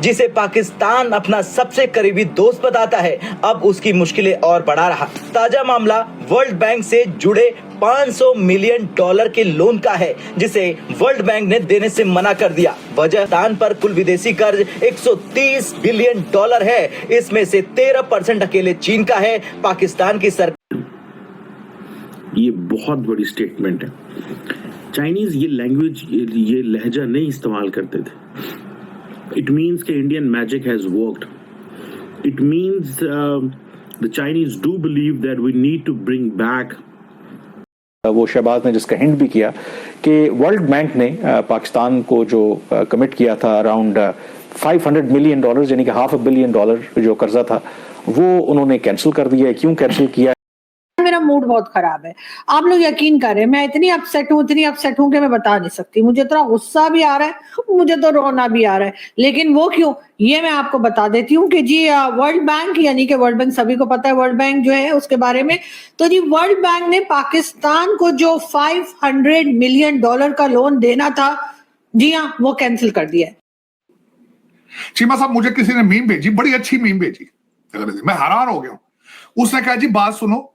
जिसे पाकिस्तान अपना सबसे करीबी दोस्त बताता है, अब उसकी मुश्किलें और बढ़ा रहा। ताजा मामला वर्ल्ड बैंक से जुड़े $500 मिलियन के लोन का है, जिसे वर्ल्ड बैंक ने देने से मना कर दिया। वजह पाकिस्तान पर कुल विदेशी कर्ज $130 बिलियन है। इसमें से 13% अकेले चीन का है। पाकिस्तान की सरकार ये बहुत बड़ी स्टेटमेंट है। चाइनीज ये लैंग्वेज, ये लहजा नहीं इस्तेमाल करते थे। इट मीन्स कि Indian magic has worked. It means the Chinese do believe that we need to bring back. वो शहबाज ने जिसका हिंट भी किया कि वर्ल्ड बैंक ने पाकिस्तान को जो कमिट किया था अराउंड $500 मिलियन, यानी कि $500 मिलियन जो कर्जा था, वो उन्होंने कैंसिल कर दिया है। क्यों कैंसिल किया? मेरा मूड बहुत खराब है, आप लोग यकीन करें, मैं इतनी अपसेट हूँ कि मैं बता नहीं सकती। मुझे इतना गुस्सा भी आ रहा है, मुझे तो रोना भी आ रहा है। लेकिन वो क्यों, ये मैं आपको बता देती हूँ कि जी वर्ल्ड बैंक, यानी कि वर्ल्ड बैंक सभी को पता है वर्ल्ड बैंक जो है उसके बारे में। तो जी वर्ल्ड बैंक ने पाकिस्तान को जो $500 मिलियन का लोन देना था, जी हाँ, वो कैंसिल कर दिया है। चीमा साहब, मुझे किसी ने मीम भेजी, बड़ी अच्छी मीम भेजी, मैं हैरान हो गया। उसने कहा जी बात सुनो,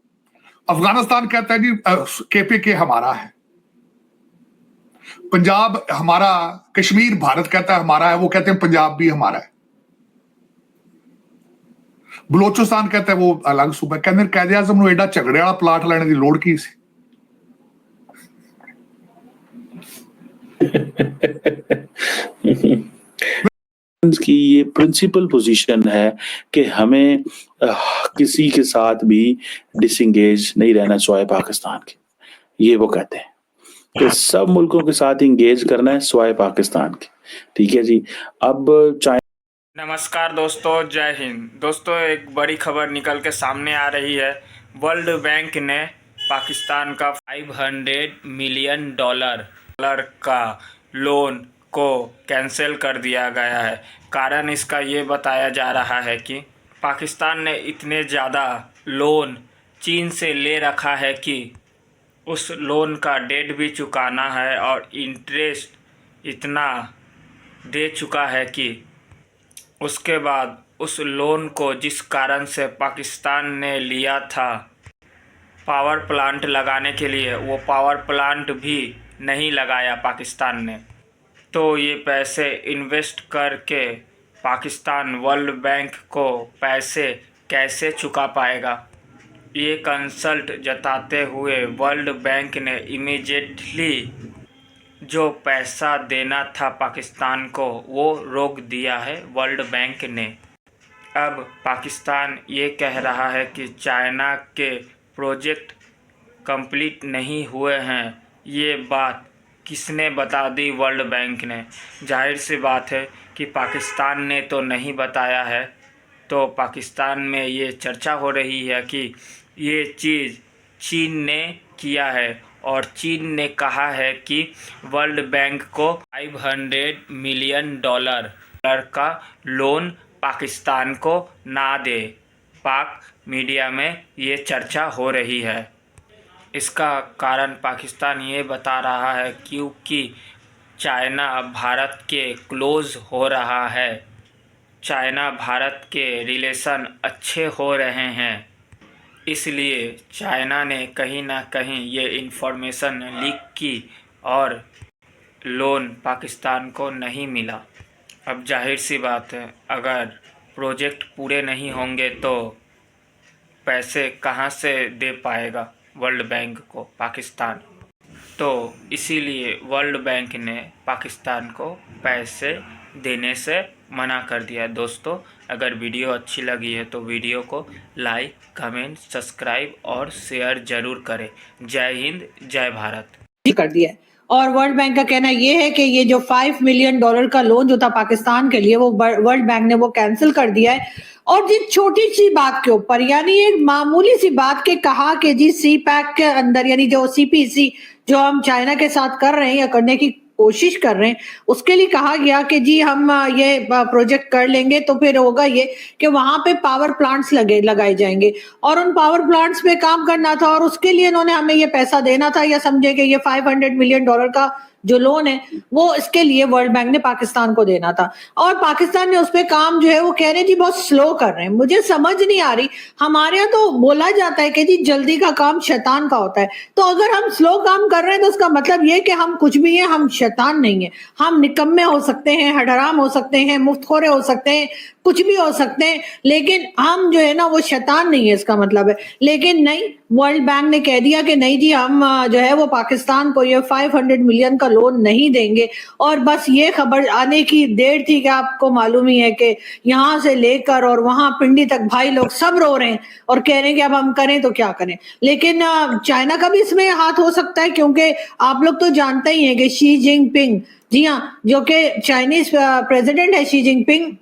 अफगानिस्तान कहता है जी केपीके हमारा है, पंजाब हमारा, कश्मीर भारत कहता है हमारा है, वो कहते हैं पंजाब भी हमारा है, बलोचिस्तान कहता है वो अलग सूबा। कहते कैद आजम नूं एडा झगड़े वाला प्लाट लेने की लोड़ की सी? की ये प्रिंसिपल पोजीशन है कि हमें किसी के साथ भी डिसंगेज नहीं रहना सिवाय पाकिस्तान के। ये वो कहते हैं कि सब मुल्कों के साथ इंगेज करना है सिवाय पाकिस्तान के। ठीक है जी। अब नमस्कार दोस्तों, जय हिंद। दोस्तों, एक बड़ी खबर निकल के सामने आ रही है। वर्ल्ड बैंक ने पाकिस्तान का $500 मिलियन का लोन को कैंसिल कर दिया गया है। कारण इसका ये बताया जा रहा है कि पाकिस्तान ने इतने ज़्यादा लोन चीन से ले रखा है कि उस लोन का डेट भी चुकाना है और इंटरेस्ट इतना दे चुका है कि उसके बाद उस लोन को, जिस कारण से पाकिस्तान ने लिया था पावर प्लांट लगाने के लिए, वो पावर प्लांट भी नहीं लगाया पाकिस्तान ने। तो ये पैसे इन्वेस्ट करके पाकिस्तान वर्ल्ड बैंक को पैसे कैसे चुका पाएगा? ये कंसल्ट जताते हुए वर्ल्ड बैंक ने इमीडिएटली जो पैसा देना था पाकिस्तान को वो रोक दिया है वर्ल्ड बैंक ने। अब पाकिस्तान ये कह रहा है कि चाइना के प्रोजेक्ट कंप्लीट नहीं हुए हैं। ये बात किसने बता दी? वर्ल्ड बैंक ने। जाहिर सी बात है कि पाकिस्तान ने तो नहीं बताया है। तो पाकिस्तान में ये चर्चा हो रही है कि ये चीज़ चीन ने किया है और चीन ने कहा है कि वर्ल्ड बैंक को $500 मिलियन का लोन पाकिस्तान को ना दे। पाक मीडिया में ये चर्चा हो रही है। इसका कारण पाकिस्तान ये बता रहा है क्योंकि चाइना भारत के क्लोज़ हो रहा है, चाइना भारत के रिलेशन अच्छे हो रहे हैं, इसलिए चाइना ने कहीं ना कहीं ये इन्फॉर्मेशन लीक की और लोन पाकिस्तान को नहीं मिला। अब जाहिर सी बात है, अगर प्रोजेक्ट पूरे नहीं होंगे तो पैसे कहाँ से दे पाएगा वर्ल्ड बैंक को पाकिस्तान? तो इसीलिए वर्ल्ड बैंक ने पाकिस्तान को पैसे देने से मना कर दिया। दोस्तों, अगर वीडियो अच्छी लगी है तो वीडियो को लाइक, कमेंट, सब्सक्राइब और शेयर ज़रूर करें। जय हिंद, जय भारत। कर दिया है। और वर्ल्ड बैंक का कहना ये है कि ये जो $5 मिलियन का लोन जो था पाकिस्तान के लिए, वो वर्ल्ड बैंक ने वो कैंसिल कर दिया है। और जी छोटी सी बात के ऊपर, यानी एक मामूली सी बात के कहा कि जी सी पैक के अंदर, यानी जो CPC जो हम चाइना के साथ कर रहे हैं या करने की कोशिश कर रहे हैं, उसके लिए कहा गया कि जी हम ये प्रोजेक्ट कर लेंगे तो फिर होगा ये कि वहां पे पावर प्लांट्स लगाए जाएंगे और उन पावर प्लांट्स पे काम करना था और उसके लिए इन्होंने हमें ये पैसा देना था, या समझे कि ये $500 मिलियन का जो लोन है वो इसके लिए वर्ल्ड बैंक ने पाकिस्तान को देना था, और पाकिस्तान ने उस पर काम जो है वो कह रहे जी बहुत स्लो कर रहे हैं। मुझे समझ नहीं आ रही, हमारे यहाँ तो बोला जाता है कि जी जल्दी का काम शैतान का होता है, तो अगर हम स्लो काम कर रहे हैं तो उसका मतलब ये कि हम कुछ भी है, हम शैतान नहीं है। हम निकम्मे हो सकते हैं, हडराम हो सकते हैं, मुफ्तखोरे हो सकते हैं, कुछ भी हो सकते हैं, लेकिन हम जो है ना वो शैतान नहीं है, इसका मतलब है। लेकिन नहीं, वर्ल्ड बैंक ने कह दिया कि नहीं जी हम जो है वो पाकिस्तान को ये 500 मिलियन का लोन नहीं देंगे। और बस ये खबर आने की देर थी कि आपको मालूम ही है कि यहाँ से लेकर और वहां पिंडी तक भाई लोग सब रो रहे हैं और कह रहे हैं कि अब हम करें तो क्या करें। लेकिन चाइना का भी इसमें हाथ हो सकता है, क्योंकि आप लोग तो जानते ही हैं कि शी जिनपिंग, जी हाँ, जो कि चाइनीज प्रेसिडेंट है शी जिनपिंग,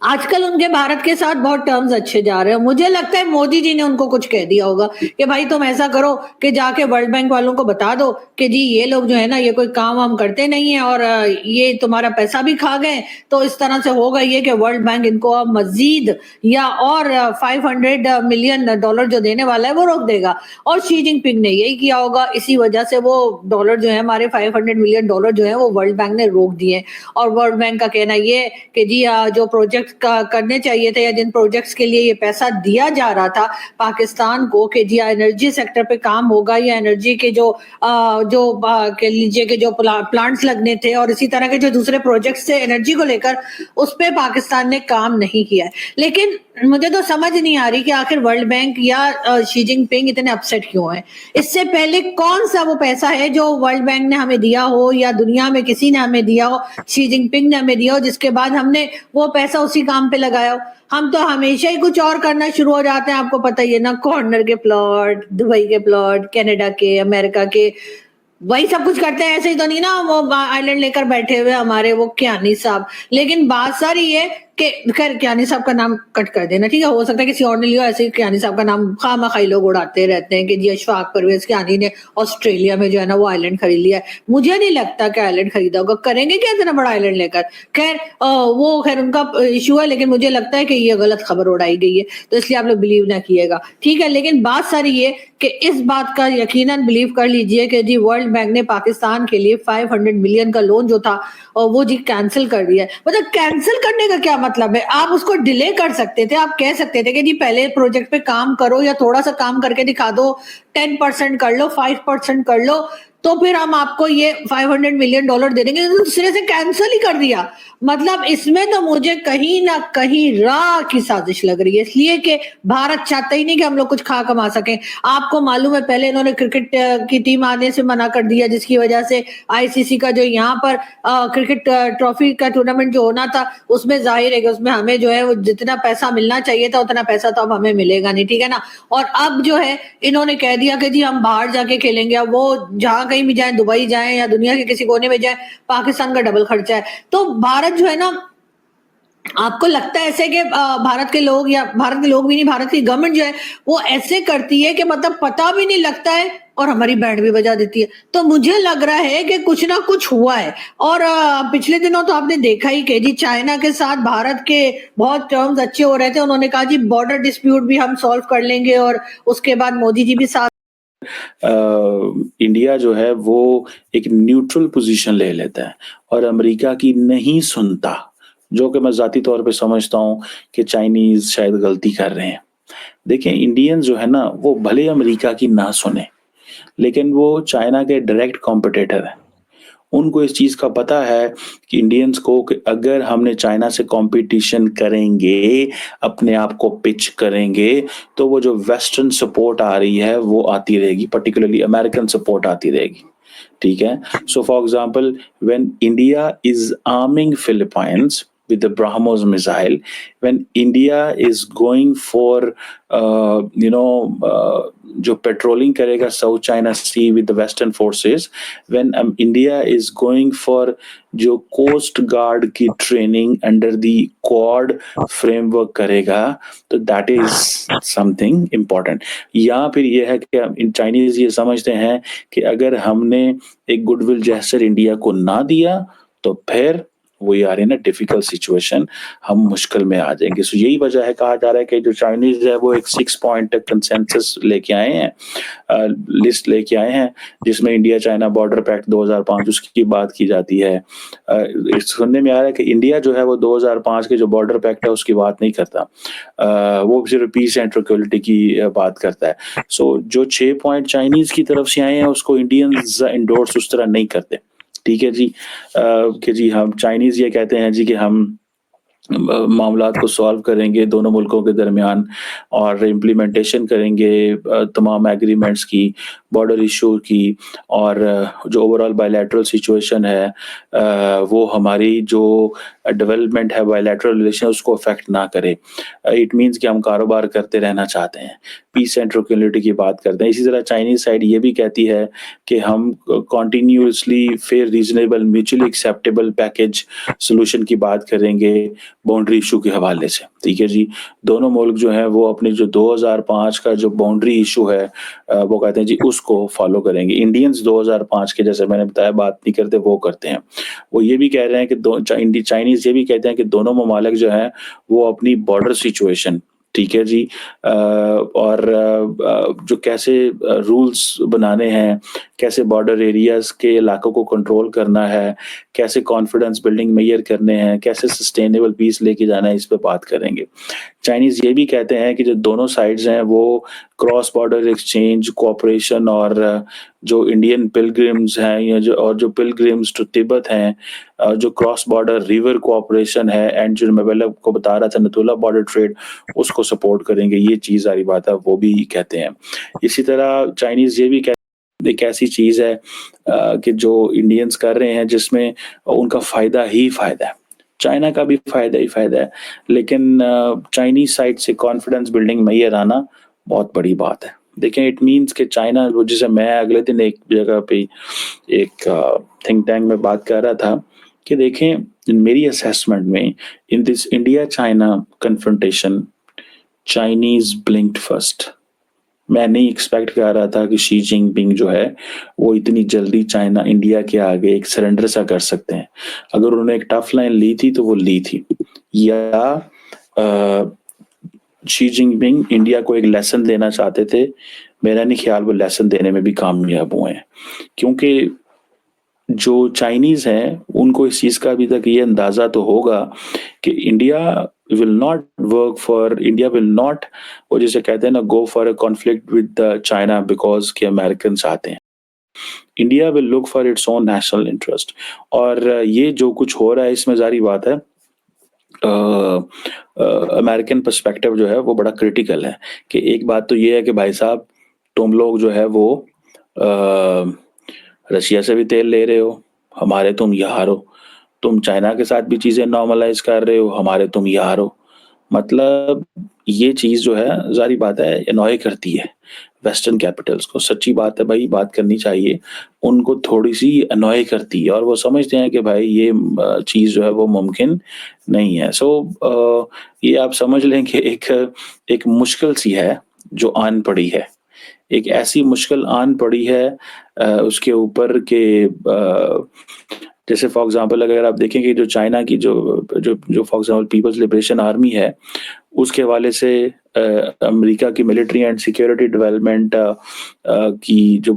आजकल उनके भारत के साथ बहुत टर्म्स अच्छे जा रहे हैं। मुझे लगता है मोदी जी ने उनको कुछ कह दिया होगा कि भाई तुम ऐसा करो कि जाके वर्ल्ड बैंक वालों को बता दो कि जी ये लोग जो है ना ये कोई काम वाम करते नहीं है और ये तुम्हारा पैसा भी खा गए, तो इस तरह से होगा ये कि वर्ल्ड बैंक इनको अब मजीद या और 500 मिलियन डॉलर जो देने वाला है वो रोक देगा। और शी जिनपिंग ने यही किया होगा, इसी वजह से वो डॉलर जो है हमारे 500 मिलियन डॉलर जो है वो वर्ल्ड बैंक ने रोक दिए। और वर्ल्ड बैंक का कहना ये कि जी जो प्रोजेक्ट करने चाहिए थे या जिन प्रोजेक्ट्स के लिए ये पैसा दिया जा रहा था पाकिस्तान को कि जी एनर्जी सेक्टर पे काम होगा या एनर्जी के जो कह लीजिए कि जो प्लांट्स लगने थे और इसी तरह के जो दूसरे प्रोजेक्ट्स थे एनर्जी को लेकर, उस पे पाकिस्तान ने काम नहीं किया है। लेकिन मुझे तो समझ नहीं आ रही कि आखिर वर्ल्ड बैंक या शी जिनपिंग इतने अपसेट क्यों है। इससे पहले कौन सा वो पैसा है जो वर्ल्ड बैंक ने हमें दिया हो या दुनिया में किसी ने हमें दिया हो, शी जिनपिंग ने हमें दिया हो, जिसके बाद हमने वो पैसा उसी काम पे लगाया हो। हम तो हमेशा ही कुछ और करना शुरू हो जाते हैं, आपको पता ही है ना, कॉर्नर के प्लॉट, दुबई के प्लॉट, कनाडा के, अमेरिका के, वही सब कुछ करते हैं। ऐसे ही तो नहीं ना वो आइलैंड लेकर बैठे हुए हमारे वो कियानी साहब। लेकिन बात सारी है कि खैर कियानी साहब का नाम कट कर देना, ठीक है, हो सकता है किसी और ने लिया, ऐसे ही कियानी साहब का नाम खामखाई लोग उड़ाते रहते हैं कि जी अशफाक परवेज कियानी ने ऑस्ट्रेलिया में जो है ना वो आइलैंड खरीद लिया है। मुझे नहीं लगता कि आइलैंड खरीदा होगा, करेंगे क्या इतना बड़ा आइलैंड लेकर। खैर वो खैर उनका इशू है, लेकिन मुझे लगता है कि ये गलत खबर उड़ाई गई है, तो इसलिए आप लोग बिलीव ना कीजिएगा, ठीक है। लेकिन बात सारी ये कि इस बात का यकीनन बिलीव कर लीजिए कि जी वर्ल्ड बैंक ने पाकिस्तान के लिए 500 मिलियन का लोन जो था और वो जी कैंसिल कर दिया है। मतलब कैंसिल करने का क्या मतलब है, आप उसको डिले कर सकते थे, आप कह सकते थे कि जी पहले प्रोजेक्ट पे काम करो या थोड़ा सा काम करके दिखा दो, 10% कर लो, 5% कर लो, तो फिर हम आपको ये 500 मिलियन डॉलर दे देंगे। तो दूसरे से कैंसिल ही कर दिया। मतलब इसमें तो मुझे कहीं ना कहीं राह की साजिश लग रही है, इसलिए कि भारत चाहता ही नहीं कि हम लोग कुछ खा कमा सकें। आपको मालूम है पहले इन्होंने क्रिकेट की टीम आने से मना कर दिया, जिसकी वजह से आईसीसी का जो यहाँ पर क्रिकेट ट्रॉफी का टूर्नामेंट जो होना था उसमें जाहिर है कि उसमें हमें जो है वो जितना पैसा मिलना चाहिए था उतना पैसा तो अब हमें मिलेगा नहीं, ठीक है ना। और अब जो है इन्होंने कह दिया कि जी हम बाहर जाके खेलेंगे। अब वो जहां कहीं भी जाए, दुबई जाए या दुनिया के किसी कोने में जाए, पाकिस्तान का डबल खर्चा है। तो भारत जो है ना, आपको लगता है ऐसे कि भारत के लोग या भारत के लोग भी नहीं, भारत की गवर्नमेंट जो है वो ऐसे करती है कि मतलब पता भी नहीं लगता है और हमारी बैंड भी बजा देती है। तो मुझे लग रहा है कि कुछ ना कुछ हुआ है। और पिछले दिनों तो आपने देखा ही कि जी चाइना के साथ भारत के बहुत टर्म्स अच्छे हो रहे थे। उन्होंने कहा जी बॉर्डर डिस्प्यूट भी हम सॉल्व कर लेंगे, और उसके बाद मोदी जी भी साथ इंडिया जो है वो एक न्यूट्रल पोजीशन ले लेता है और अमेरिका की नहीं सुनता, जो कि मैं जाती तौर पे समझता हूँ कि चाइनीज शायद गलती कर रहे हैं। देखें, इंडियंस जो है ना वो भले अमेरिका की ना सुने, लेकिन वो चाइना के डायरेक्ट कॉम्पिटिटर हैं। उनको इस चीज का पता है कि इंडियंस को कि अगर हमने चाइना से कंपटीशन करेंगे, अपने आप को पिच करेंगे, तो वो जो वेस्टर्न सपोर्ट आ रही है वो आती रहेगी, पर्टिकुलरली अमेरिकन सपोर्ट आती रहेगी, ठीक है। So for example, when India is arming Philippines with the BrahMos missile, when India is going for जो पेट्रोलिंग करेगा South China Sea with the western forces, when India is going for जो coast guard की training under the quad framework करेगा, तो that is something important. या फिर यह है कि चाइनीज ये समझते हैं कि अगर हमने एक गुडविल जेस्चर इंडिया को ना दिया तो फिर वो ये आ रही है ना डिफिकल्ट सिचुएशन, हम मुश्किल में आ जाएंगे। सो यही वजह है, कहा जा रहा है कि जो चाइनीज है वो एक 6 पॉइंट कंसेंसस लेके आए हैं, लिस्ट लेके आए हैं, जिसमें इंडिया चाइना बॉर्डर पैक्ट 2005 उसकी बात की जाती है। सुनने में आ रहा है कि इंडिया जो है वो 2005 के जो बॉर्डर पैक्ट है उसकी बात नहीं करता, वो सिर्फ पीस एंड ट्रैंक्विलिटी की बात करता है। सो जो 6 पॉइंट चाइनीज की तरफ से आए हैं उसको इंडियंस इंडोर्स उस तरह नहीं करते। ठीक है जी, कि जी हम चाइनीज ये कहते हैं जी कि हम मामलात को सॉल्व करेंगे दोनों मुल्कों के दरमियान और इम्प्लीमेंटेशन करेंगे तमाम एग्रीमेंट्स की, बॉर्डर इशू की, और जो ओवरऑल बायलैटरल सिचुएशन है वो हमारी जो डेवलपमेंट है बायलैटरल रिलेशन उसको अफेक्ट ना करे। इट मीन्स कि हम कारोबार करते रहना चाहते हैं, पीस एंड ट्रैंक्विलिटी की बात करते हैं। इसी तरह चाइनीज साइड ये भी कहती है कि हम continuously fair, reasonable, mutually acceptable package solution की बात करेंगे बाउंड्री इशू के हवाले से। ठीक है जी, दोनों मुल्क जो है वो अपनी जो 2005 का जो बाउंड्री इशू है वो कहते हैं जी उसको फॉलो करेंगे। इंडियंस 2005 के, जैसे मैंने बताया, बात नहीं करते, वो करते हैं। वो ये भी कह रहे हैं कि चाइनीज ये भी कहते हैं कि दोनों ममालिक जो है वो अपनी बॉर्डर सिचुएशन, ठीक है जी, और जो कैसे रूल्स बनाने हैं, कैसे बॉर्डर एरियाज के इलाकों को कंट्रोल करना है, कैसे कॉन्फिडेंस बिल्डिंग मेजर करने हैं, कैसे सस्टेनेबल पीस लेके जाना है, इस पे बात करेंगे। चाइनीज ये भी कहते हैं कि जो दोनों साइड्स हैं वो क्रॉस बॉर्डर एक्सचेंज, कोऑपरेशन, और जो इंडियन पिलग्रिम्स हैं या जो पिलग्रिम्स टू तिब्बत हैं, जो क्रॉस बॉर्डर रिवर कोऑपरेशन है, एंड जो मैं पहले आपको बता रहा था नथुला बॉर्डर ट्रेड, उसको सपोर्ट करेंगे। ये चीज सारी बात है वो भी कहते हैं। इसी तरह चाइनीज ये भी कहते हैं एक ऐसी चीज है कि जो इंडियंस कर रहे हैं जिसमें उनका फायदा ही फायदा है, चाइना का भी फायदा ही फायदा है, लेकिन चाइनीज साइड से कॉन्फिडेंस बिल्डिंग मैयर आना बहुत बड़ी बात है। देखें, इट मीन्स कि चाइना, जैसे मैं अगले दिन एक जगह पे एक थिंक टैंक में बात कर रहा था कि देखें मेरी असेसमेंट में in this India China confrontation Chinese ब्लिंक्ड first. मैं नहीं एक्सपेक्ट कर रहा था कि शी जिनपिंग जो है वो इतनी जल्दी चाइना इंडिया के आगे एक सरेंडर सा कर सकते हैं। अगर उन्होंने एक टफ लाइन ली थी तो वो ली थी, या शी जिनपिंग इंडिया को एक लेसन देना चाहते थे। मेरा नहीं ख्याल वो लेसन देने में भी कामयाब हुए हैं, क्योंकि जो चाइनीज हैं उनको इस चीज का अभी तक ये अंदाजा तो होगा कि इंडिया विल नॉट वो जैसे कहते हैं ना, go for a conflict with China because के अमेरिकन आते हैं। India will look for its own national interest. और ये जो कुछ हो रहा है इसमें जारी बात है अमेरिकन पर्सपेक्टिव जो है वो बड़ा क्रिटिकल है। कि एक बात तो ये है कि भाई साहब, तुम लोग जो है वो रशिया से भी तेल ले रहे हो, हमारे तुम यार हो, तुम चाइना के साथ भी चीजें नॉर्मलाइज कर रहे हो, हमारे तुम यार हो। मतलब ये चीज जो है जारी बात है एनॉय करती है वेस्टर्न कैपिटल्स को। सच्ची बात है भाई, बात करनी चाहिए, उनको थोड़ी सी एनॉय करती है, और वो समझते हैं कि भाई ये चीज जो है वो मुमकिन नहीं है। सो ये आप समझ लें कि एक मुश्किल सी है जो आन पड़ी है, एक ऐसी मुश्किल आन पड़ी है उसके ऊपर के जैसे फॉर एग्जांपल अगर आप देखें कि जो चाइना की जो for example People's Liberation Army है, उसके हवाले से अमेरिका की मिलिट्री एंड सिक्योरिटी डेवलपमेंट की जो